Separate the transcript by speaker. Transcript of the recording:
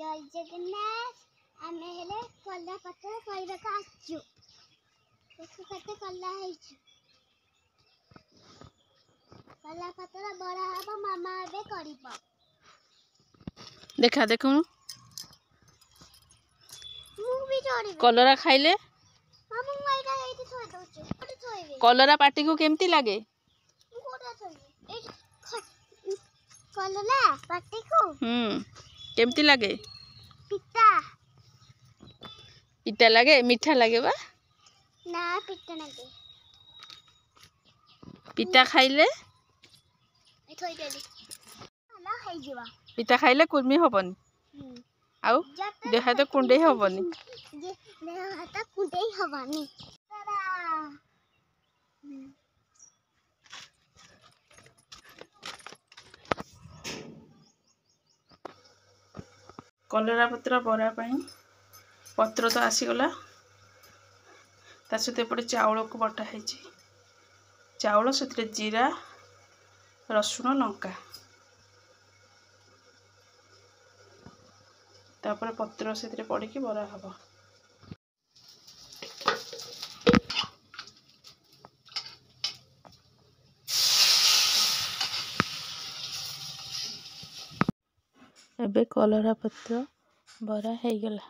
Speaker 1: जय जगन्नाथ आमे हेले कल्ला पत्र करिबा का आछु देखु कते कल्ला हेछु कल्ला पत्र बड़ा हबो मामा एबे करिबो
Speaker 2: देखा देखु
Speaker 1: मु भी जोड़ी
Speaker 2: कलरा खाइले
Speaker 1: मामा माइका एठी थोइ दउछु कोठी थोइबे
Speaker 2: कलरा पाटी को केमती लागे
Speaker 1: मु कोठा थोइबे ए कलला पाटी को
Speaker 2: केमती लागे
Speaker 1: पिता
Speaker 2: पिता लागे मीठा लागे बा
Speaker 1: ना पिता लागे
Speaker 2: पिता खाइले
Speaker 1: ए थोइ देली ना खाइ जीवा
Speaker 2: पिता खाइले कुर्मी होबनी आउ देह हाथ कुंडे होबनी
Speaker 1: जे देह हाथ कुंडे होबनी
Speaker 2: कलरा पत्र बरा पाई पत्र तो आसीगला ता सहित एपटे चाउल को बटा है चाउल से जीरा रसुण लंका तापर पत्र से पड़ी बरा हम एबे कलरा पत्र बरा है गला।